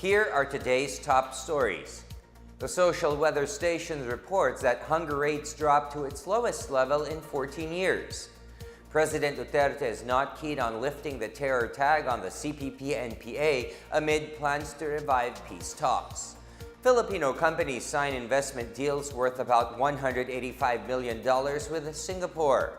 Here are today's top stories. The Social Weather Station reports that hunger rates dropped to its lowest level in 14 years. President Duterte is not keen on lifting the terror tag on the CPP-NPA amid plans to revive peace talks. Filipino companies sign investment deals worth about $185 million with Singapore.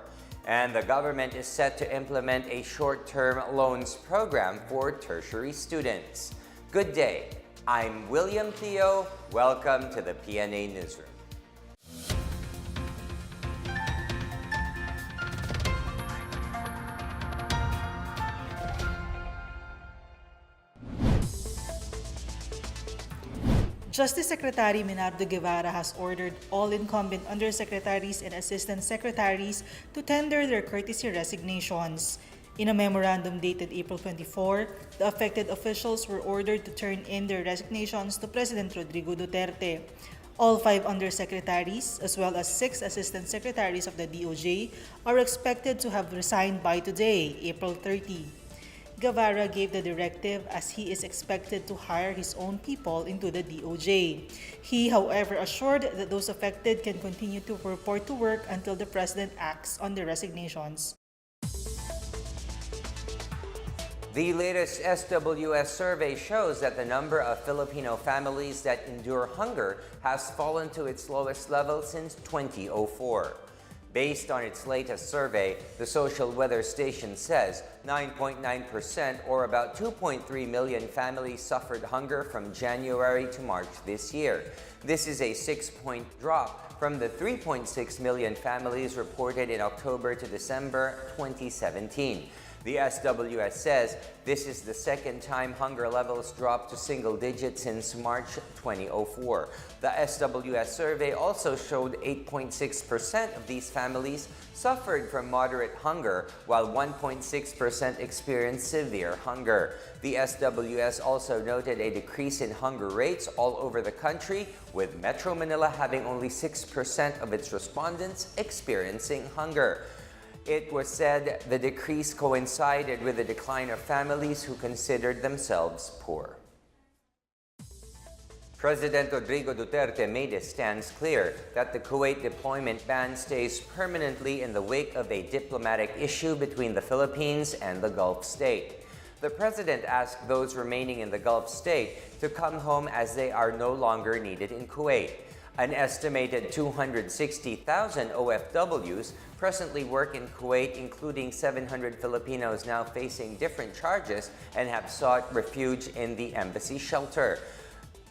And the government is set to implement a short-term loans program for tertiary students. Good day. I'm William Theo. Welcome to the PNA Newsroom. Justice Secretary Minardo Guevara has ordered all incumbent undersecretaries and assistant secretaries to tender their courtesy resignations. In a memorandum dated April 24, the affected officials were ordered to turn in their resignations to President Rodrigo Duterte. All 5 undersecretaries, as well as 6 assistant secretaries of the DOJ, are expected to have resigned by today, April 30. Guevara gave the directive as he is expected to hire his own people into the DOJ. He, however, assured that those affected can continue to report to work until the president acts on the resignations. The latest SWS survey shows that the number of Filipino families that endure hunger has fallen to its lowest level since 2004. Based on its latest survey, the Social Weather Station says 9.9% or about 2.3 million families suffered hunger from January to March this year. This is a 6-point drop from the 3.6 million families reported in October to December 2017. The SWS says this is the second time hunger levels dropped to single digits since March 2004. The SWS survey also showed 8.6% of these families suffered from moderate hunger, while 1.6% experienced severe hunger. The SWS also noted a decrease in hunger rates all over the country, with Metro Manila having only 6% of its respondents experiencing hunger. It was said the decrease coincided with the decline of families who considered themselves poor. President Rodrigo Duterte made his stance clear that the Kuwait deployment ban stays permanently in the wake of a diplomatic issue between the Philippines and the Gulf state. The president asked those remaining in the Gulf state to come home as they are no longer needed in Kuwait. An estimated 260,000 OFWs presently work in Kuwait, including 700 Filipinos now facing different charges and have sought refuge in the embassy shelter.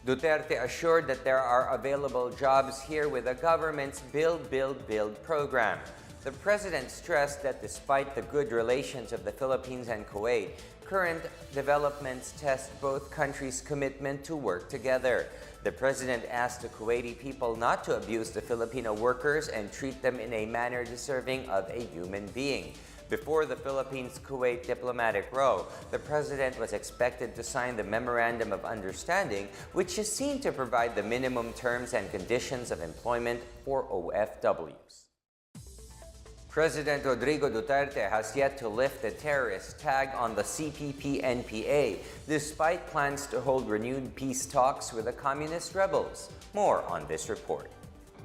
Duterte assured that there are available jobs here with the government's Build, Build, Build program. The president stressed that despite the good relations of the Philippines and Kuwait, current developments test both countries' commitment to work together. The president asked the Kuwaiti people not to abuse the Filipino workers and treat them in a manner deserving of a human being. Before the Philippines-Kuwait diplomatic row, the president was expected to sign the Memorandum of Understanding, which is seen to provide the minimum terms and conditions of employment for OFWs. President Rodrigo Duterte has yet to lift the terrorist tag on the CPP-NPA, despite plans to hold renewed peace talks with the communist rebels. More on this report.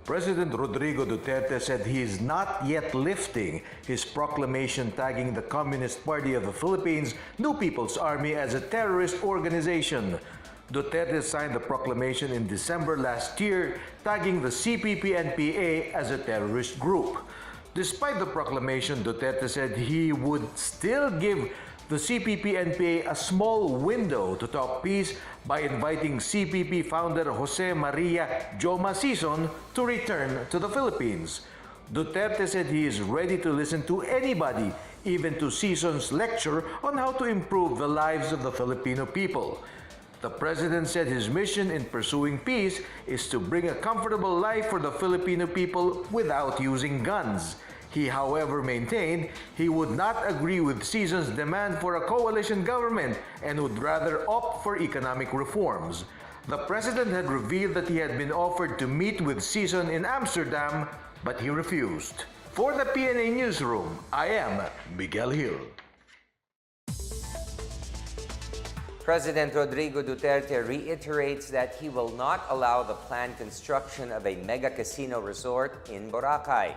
President Rodrigo Duterte said he is not yet lifting his proclamation tagging the Communist Party of the Philippines, New People's Army, as a terrorist organization. Duterte signed the proclamation in December last year, tagging the CPP-NPA as a terrorist group. Despite the proclamation, Duterte said he would still give the CPP-NPA a small window to talk peace by inviting CPP founder Jose Maria Joma Sison to return to the Philippines. Duterte said he is ready to listen to anybody, even to Sison's lecture on how to improve the lives of the Filipino people. The president said his mission in pursuing peace is to bring a comfortable life for the Filipino people without using guns. He, however, maintained he would not agree with Sison's demand for a coalition government and would rather opt for economic reforms. The president had revealed that he had been offered to meet with Sison in Amsterdam, but he refused. For the PNA Newsroom, I am Miguel Hill. President Rodrigo Duterte reiterates that he will not allow the planned construction of a mega casino resort in Boracay.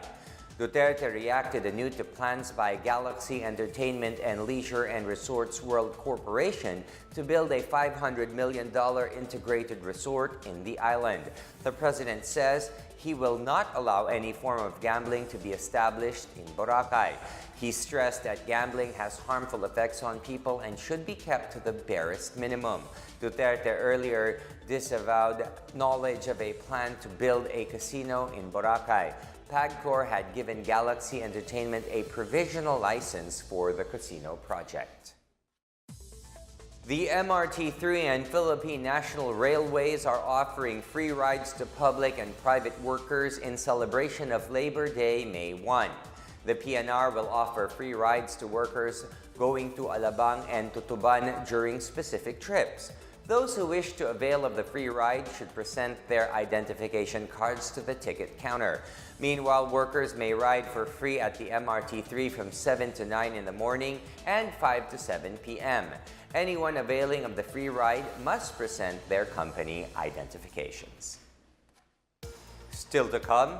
Duterte reacted anew to plans by Galaxy Entertainment and Leisure and Resorts World Corporation to build a $500 million integrated resort in the island. The president says he will not allow any form of gambling to be established in Boracay. He stressed that gambling has harmful effects on people and should be kept to the barest minimum. Duterte earlier disavowed knowledge of a plan to build a casino in Boracay. PAGCOR had given Galaxy Entertainment a provisional license for the casino project. The MRT3 and Philippine National Railways are offering free rides to public and private workers in celebration of Labor Day, May 1. The PNR will offer free rides to workers going to Alabang and Tutuban during specific trips. Those who wish to avail of the free ride should present their identification cards to the ticket counter. Meanwhile, workers may ride for free at the MRT3 from 7 to 9 in the morning and 5 to 7 p.m. Anyone availing of the free ride must present their company identifications. Still to come,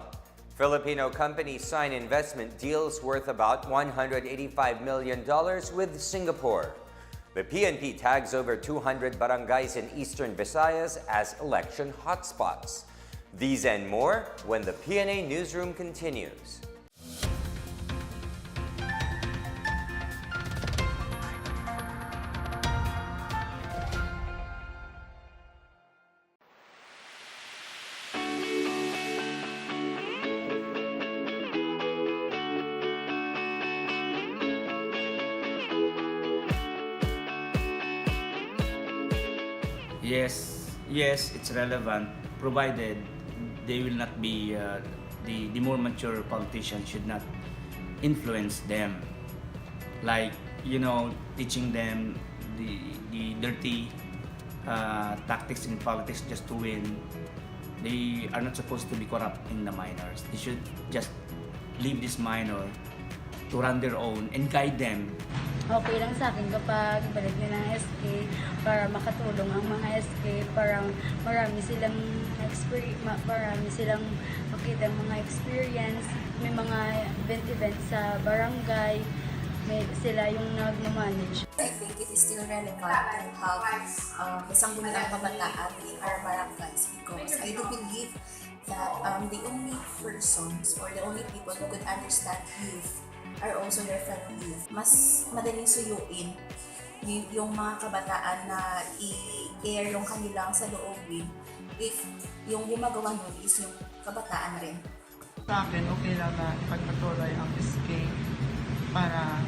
Filipino companies sign investment deals worth about $185 million with Singapore. The PNP tags over 200 barangays in Eastern Visayas as election hotspots. These and more when the PNA Newsroom continues. Yes, it's relevant, provided they will not be, the more mature politicians should not influence them. Like, teaching them the dirty tactics in politics just to win. They are not supposed to be corrupt in the minors. They should just leave this minor to run their own and guide them. Okay lang sa akin kapag balik nila ng SK para makatulong ang mga SK, para marami silang makita mga experience, may mga event sa barangay, may sila yung nagmamanage. I think it is still relevant to have sangguniang kabataan in our barangays because I do believe that the only persons or the only people who could understand youth are also their fellow youth. Mas madaling suyuin yung mga kabataan na i-air yung kanilang saloobin if yung gumagawa nun is yung kabataan rin. Sa akin, okay lang na ipagpatuloy ang SK para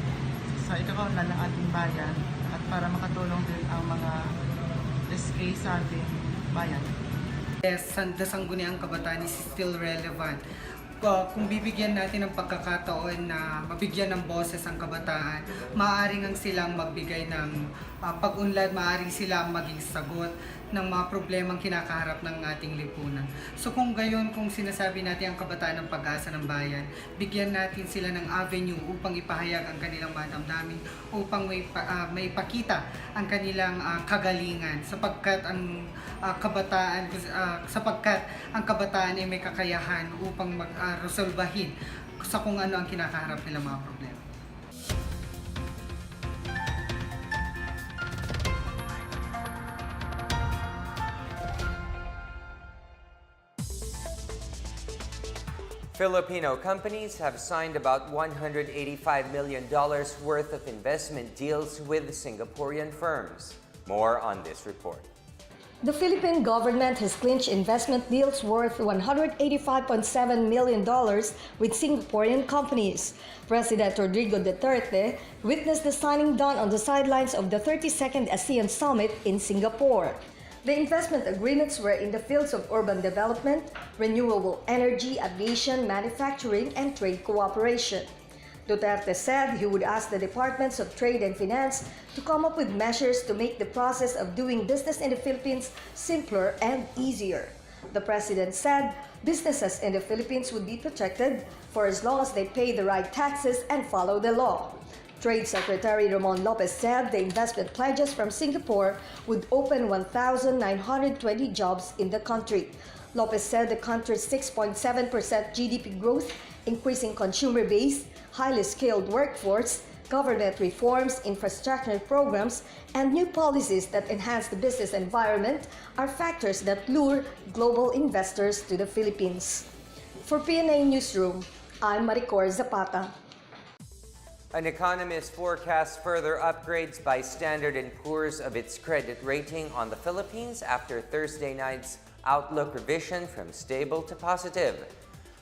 sa ikakaunlad ng ating bayan at para makatulong din ang mga SK sa ating bayan. Yes, the sangguniang kabataan is still relevant. Kung bibigyan natin ng pagkakataon na mabigyan ng boses ang kabataan, maaaring ang silang magbigay ng pag-unlad, maaaring silang maging sagot ng mga problemang kinakaharap ng ating lipunan. So kung gayon, kung sinasabi natin ang kabataan ng pag-asa ng bayan, bigyan natin sila ng avenue upang ipahayag ang kanilang mga damdamin, upang may ipakita ang kanilang kagalingan, sapagkat ang kabataan ay may kakayahan upang resolbahin sa kung ano ang kinakaharap nilang mga problema. Filipino companies have signed about $185 million worth of investment deals with Singaporean firms. More on this report. The Philippine government has clinched investment deals worth $185.7 million with Singaporean companies. President Rodrigo Duterte witnessed the signing done on the sidelines of the 32nd ASEAN Summit in Singapore. The investment agreements were in the fields of urban development, renewable energy, aviation, manufacturing, and trade cooperation. Duterte said he would ask the Departments of Trade and Finance to come up with measures to make the process of doing business in the Philippines simpler and easier. The president said businesses in the Philippines would be protected for as long as they pay the right taxes and follow the law. Trade Secretary Ramon Lopez said the investment pledges from Singapore would open 1,920 jobs in the country. Lopez said the country's 6.7% GDP growth, increasing consumer base, highly skilled workforce, government reforms, infrastructure programs, and new policies that enhance the business environment are factors that lure global investors to the Philippines. For PNA Newsroom, I'm Maricor Zapata. An economist forecasts further upgrades by Standard & Poor's of its credit rating on the Philippines after Thursday night's outlook revision from stable to positive.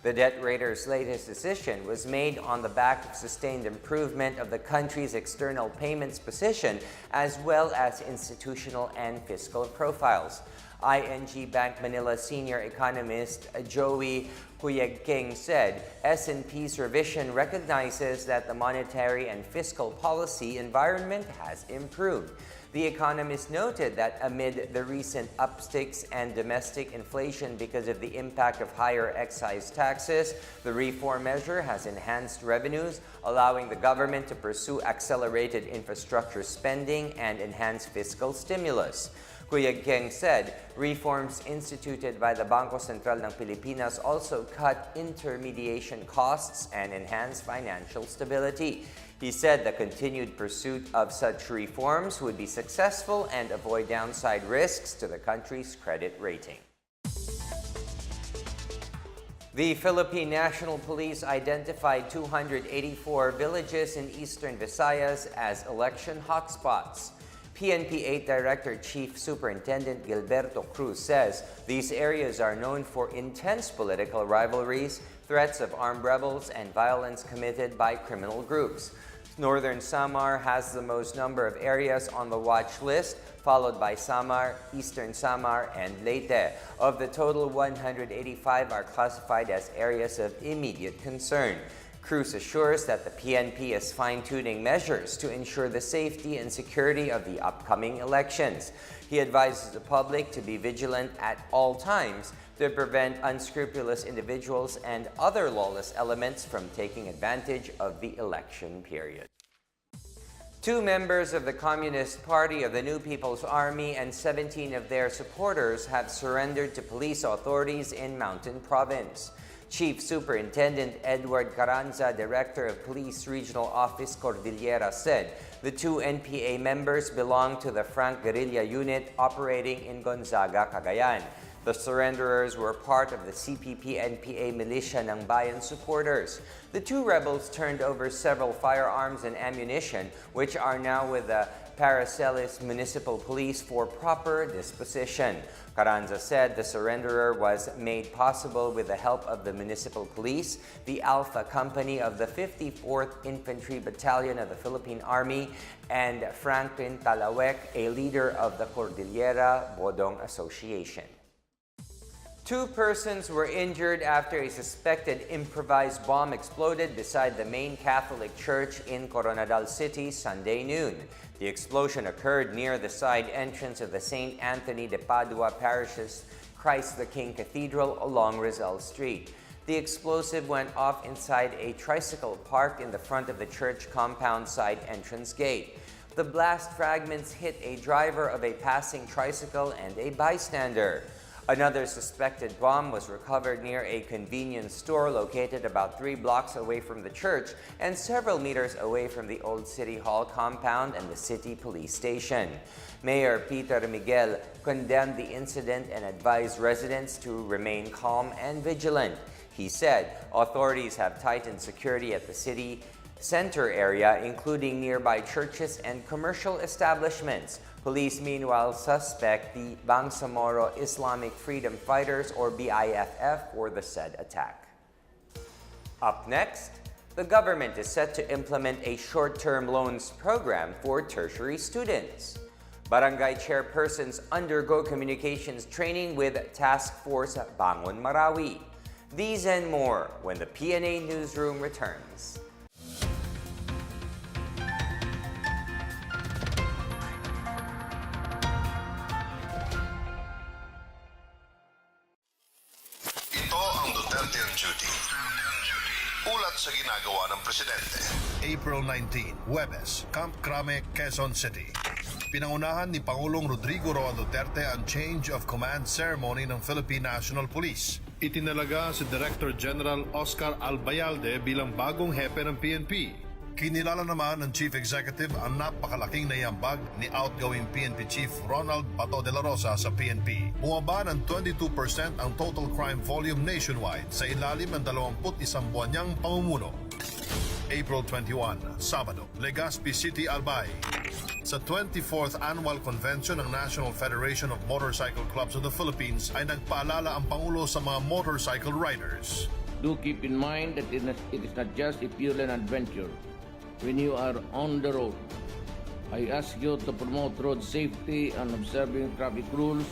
The debt rater's latest decision was made on the back of sustained improvement of the country's external payments position as well as institutional and fiscal profiles. ING Bank Manila senior economist Joey Cuyegking said S&P's revision recognizes that the monetary and fiscal policy environment has improved. The economist noted that amid the recent upticks and domestic inflation because of the impact of higher excise taxes, the reform measure has enhanced revenues, allowing the government to pursue accelerated infrastructure spending and enhance fiscal stimulus. Cuyegking said reforms instituted by the Bangko Sentral ng Pilipinas also cut intermediation costs and enhanced financial stability. He said the continued pursuit of such reforms would be successful and avoid downside risks to the country's credit rating. The Philippine National Police identified 284 villages in eastern Visayas as election hotspots. PNP 8 Director Chief Superintendent Gilberto Cruz says these areas are known for intense political rivalries, threats of armed rebels, and violence committed by criminal groups. Northern Samar has the most number of areas on the watch list, followed by Samar, Eastern Samar, and Leyte. Of the total, 185 are classified as areas of immediate concern. Cruz assures that the PNP is fine-tuning measures to ensure the safety and security of the upcoming elections. He advises the public to be vigilant at all times to prevent unscrupulous individuals and other lawless elements from taking advantage of the election period. 2 members of the Communist Party of the New People's Army and 17 of their supporters have surrendered to police authorities in Mountain Province. Chief Superintendent Edward Carranza, Director of Police Regional Office Cordillera, said the 2 NPA members belong to the Frank Guerrilla Unit operating in Gonzaga, Cagayan. The surrenderers were part of the CPP-NPA militia ng Bayan supporters. The 2 rebels turned over several firearms and ammunition, which are now with the Paracelis Municipal Police for proper disposition. Carranza said the surrenderer was made possible with the help of the Municipal Police, the Alpha Company of the 54th Infantry Battalion of the Philippine Army, and Franklin Talawek, a leader of the Cordillera Bodong Association. 2 persons were injured after a suspected improvised bomb exploded beside the main Catholic church in Coronadal City Sunday noon. The explosion occurred near the side entrance of the St. Anthony de Padua Parish's Christ the King Cathedral along Rizal Street. The explosive went off inside a tricycle parked in the front of the church compound side entrance gate. The blast fragments hit a driver of a passing tricycle and a bystander. Another suspected bomb was recovered near a convenience store located about 3 blocks away from the church and several meters away from the old City Hall compound and the city police station. Mayor Peter Miguel condemned the incident and advised residents to remain calm and vigilant. He said authorities have tightened security at the city center area, including nearby churches and commercial establishments. Police, meanwhile, suspect the Bangsamoro Islamic Freedom Fighters, or BIFF, for the said attack. Up next, the government is set to implement a short-term loans program for tertiary students. Barangay chairpersons undergo communications training with Task Force Bangon Marawi. These and more when the PNA Newsroom returns. sa ginagawa ng presidente. April 19, Huwebes, Camp Crame, Quezon City. Pinangunahan ni Pangulong Rodrigo Roa Duterte ang Change of Command Ceremony ng Philippine National Police. Itinalaga si Director General Oscar Albayalde bilang bagong hepe ng PNP. Kinilala naman ng Chief Executive ang napakalaking naiambag ni outgoing PNP Chief Ronald Bato de la Rosa sa PNP. Bumaba ng 22% ang total crime volume nationwide sa ilalim ng 21 buwan niyang pamumuno. April 21, Sabado, Legazpi City, Albay. Sa 24th Annual Convention ng National Federation of Motorcycle Clubs of the Philippines ay nagpaalala ang Pangulo sa mga motorcycle riders. Do keep in mind that it is not just a pure adventure. When you are on the road, I ask you to promote road safety and observing traffic rules,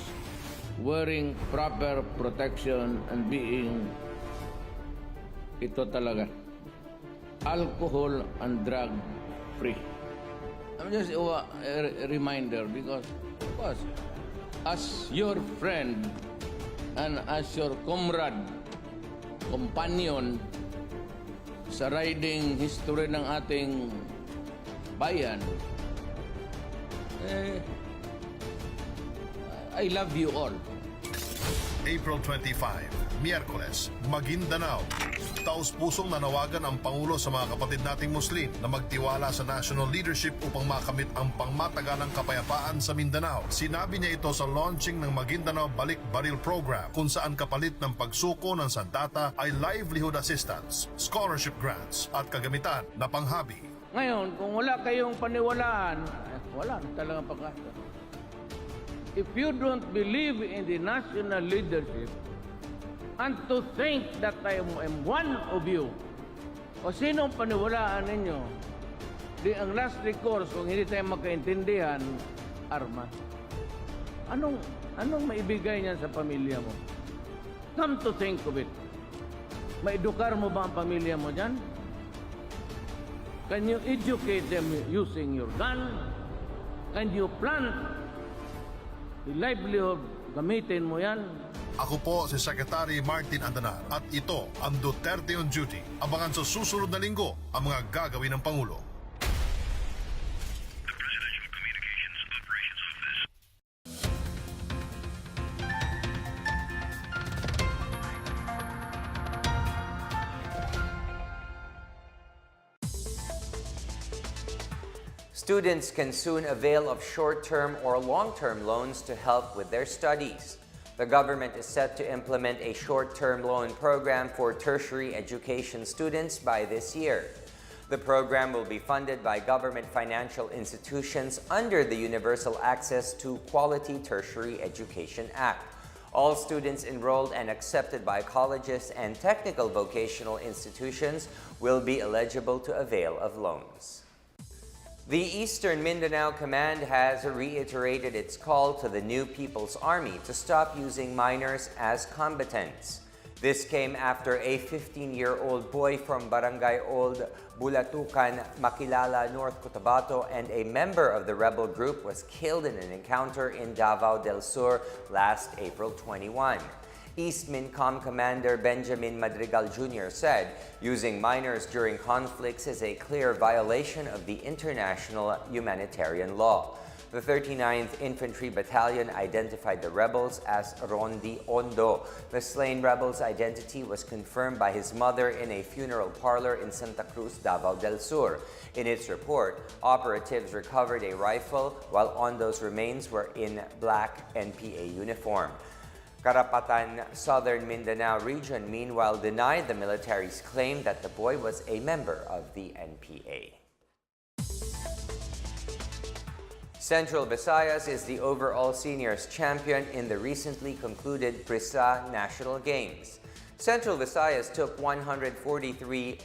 wearing proper protection, and being ito talaga, alcohol and drug free. I'm just a reminder because, of course, as your friend and as your comrade, companion sa riding history ng ating bayan, I love you all. April 25, Miyerkules, Maguindanao. Taos-pusong nanawagan ang Pangulo sa mga kapatid nating Muslim na magtiwala sa national leadership upang makamit ang pangmatagalang kapayapaan sa Mindanao. Sinabi niya ito sa launching ng Maguindanao Balik Baril Program, kung saan kapalit ng pagsuko ng sandata ay livelihood assistance, scholarship grants at kagamitan na panghabi. Ngayon, kung wala kayong paniwalaan, wala na talagang pag-asa. If you don't believe in the national leadership, and to think that I am one of you, o sinong paniwalaan ninyo, di ang last recourse kung hindi tayo magkaintindihan, armas. Anong maibigay niyan sa pamilya mo? Come to think of it. Maedukar mo ba ang pamilya mo dyan? Can you educate them using your gun? Can you plant the livelihood, gamitin mo yan? Ako po si Secretary Martin Andanar at ito ang Duterte on Duty. Abangan sa susunod na linggo ang mga gagawin ng Pangulo. The Presidential Communications Operations Office. Students can soon avail of short-term or long-term loans to help with their studies. The government is set to implement a short-term loan program for tertiary education students by this year. The program will be funded by government financial institutions under the Universal Access to Quality Tertiary Education Act. All students enrolled and accepted by colleges and technical vocational institutions will be eligible to avail of loans. The Eastern Mindanao Command has reiterated its call to the new People's Army to stop using minors as combatants. This came after a 15-year-old boy from Barangay Old Bulatukan, Makilala, North Cotabato, and a member of the rebel group was killed in an encounter in Davao del Sur last April 21. East Mincom Commander Benjamin Madrigal Jr. said using minors during conflicts is a clear violation of the international humanitarian law. The 39th Infantry Battalion identified the rebels as Rondi Ondo. The slain rebel's identity was confirmed by his mother in a funeral parlor in Santa Cruz, Davao del Sur. In its report, operatives recovered a rifle while Ondo's remains were in black NPA uniform. Karapatan Southern Mindanao region meanwhile denied the military's claim that the boy was a member of the NPA. Central Visayas is the overall seniors champion in the recently concluded Prisa National Games. Central Visayas took 143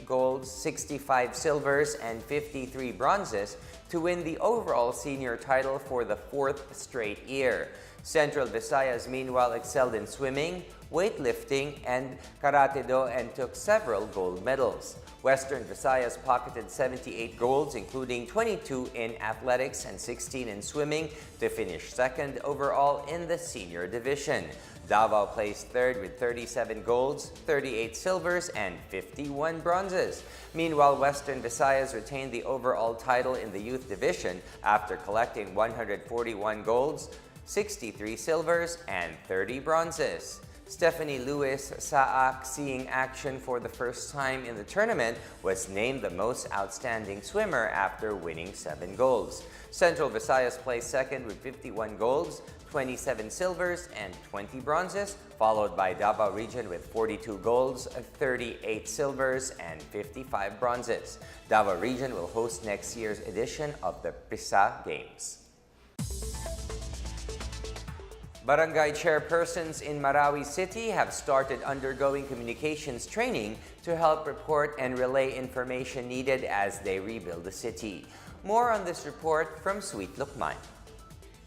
golds, 65 silvers, and 53 bronzes to win the overall senior title for the 4th straight year. Central Visayas meanwhile excelled in swimming, weightlifting, and karate-do and took several gold medals. Western Visayas pocketed 78 golds, including 22 in athletics and 16 in swimming, to finish second overall in the senior division. Davao placed third with 37 golds, 38 silvers, and 51 bronzes. Meanwhile, Western Visayas retained the overall title in the youth division after collecting 141 golds, 63 silvers, and 30 bronzes. Stephanie Lewis Saak, seeing action for the first time in the tournament, was named the most outstanding swimmer after winning 7 golds. Central Visayas placed second with 51 golds, 27 silvers, and 20 bronzes, followed by Davao Region with 42 golds, 38 silvers, and 55 bronzes. Davao Region will host next year's edition of the PISA Games. Barangay chairpersons in Marawi City have started undergoing communications training to help report and relay information needed as they rebuild the city. More on this report from Sweet Lukman.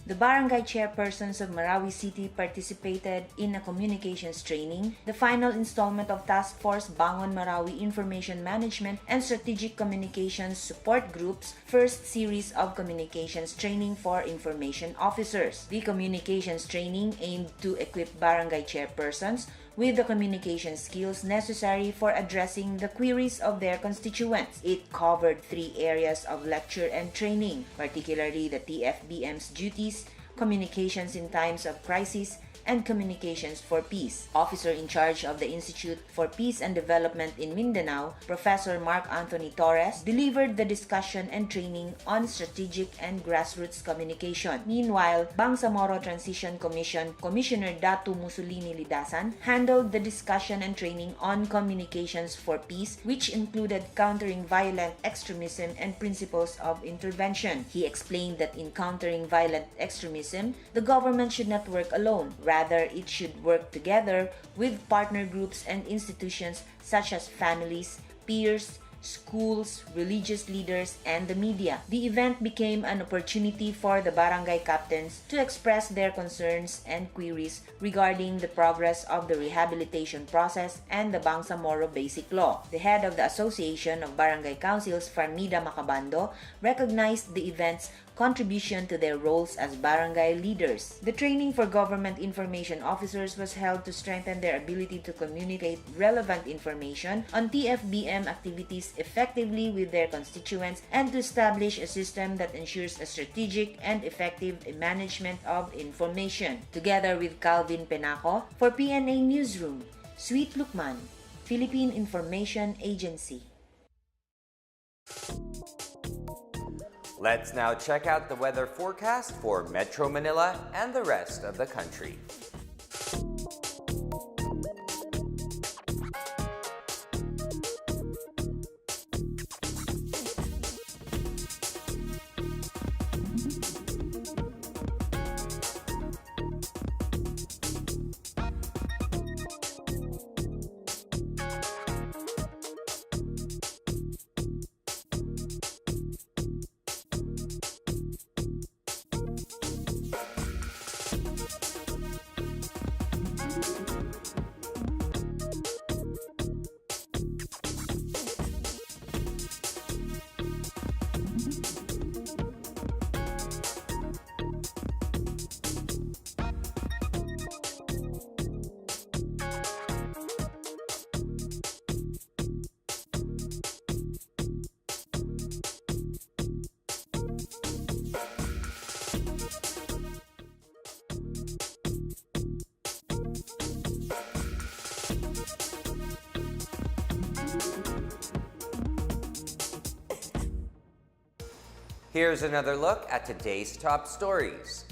The barangay chairpersons of Marawi City participated in a communications training, the final installment of Task Force Bangon Marawi Information Management and Strategic Communications Support Group's first series of communications training for information officers. The communications training aimed to equip barangay chairpersons with the communication skills necessary for addressing the queries of their constituents. It covered 3 areas of lecture and training, particularly the TFBM's duties, communications in times of crisis, and communications for peace. Officer in charge of the Institute for Peace and Development in Mindanao, Professor Mark Anthony Torres, delivered the discussion and training on strategic and grassroots communication. Meanwhile, Bangsamoro Transition Commission Commissioner Datu Mussolini Lidasan handled the discussion and training on communications for peace, which included countering violent extremism and principles of intervention. He explained that in countering violent extremism, the government should not work alone. Rather, it should work together with partner groups and institutions such as families, peers, schools, religious leaders, and the media. The event became an opportunity for the barangay captains to express their concerns and queries regarding the progress of the rehabilitation process and the Bangsamoro Basic Law. The head of the Association of Barangay Councils, Farmida Macabando, recognized the event's contribution to their roles as barangay leaders. The training for government information officers was held to strengthen their ability to communicate relevant information on TFBM activities effectively with their constituents and to establish a system that ensures a strategic and effective management of information. Together with Calvin Penaco, for PNA Newsroom, Sweet Lukman, Philippine Information Agency. Let's now check out the weather forecast for Metro Manila and the rest of the country. Here's another look at today's top stories.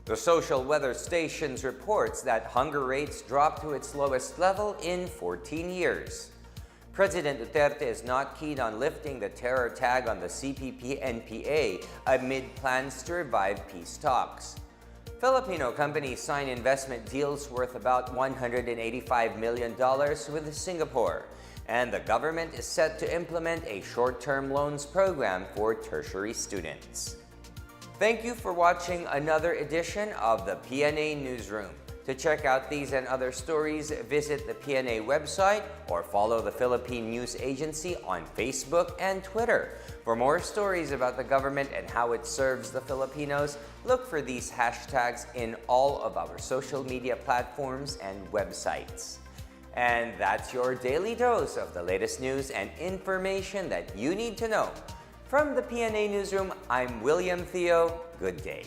The Social Weather Stations reports that hunger rates dropped to its lowest level in 14 years. President Duterte is not keen on lifting the terror tag on the CPP-NPA amid plans to revive peace talks. Filipino companies sign investment deals worth about $185 million with Singapore. And the government is set to implement a short-term loans program for tertiary students. Thank you for watching another edition of the PNA Newsroom. To check out these and other stories, visit the PNA website or follow the Philippine News Agency on Facebook and Twitter. For more stories about the government and how it serves the Filipinos, look for these hashtags in all of our social media platforms and websites. And that's your daily dose of the latest news and information that you need to know. From the PNA Newsroom, I'm William Theo. Good day.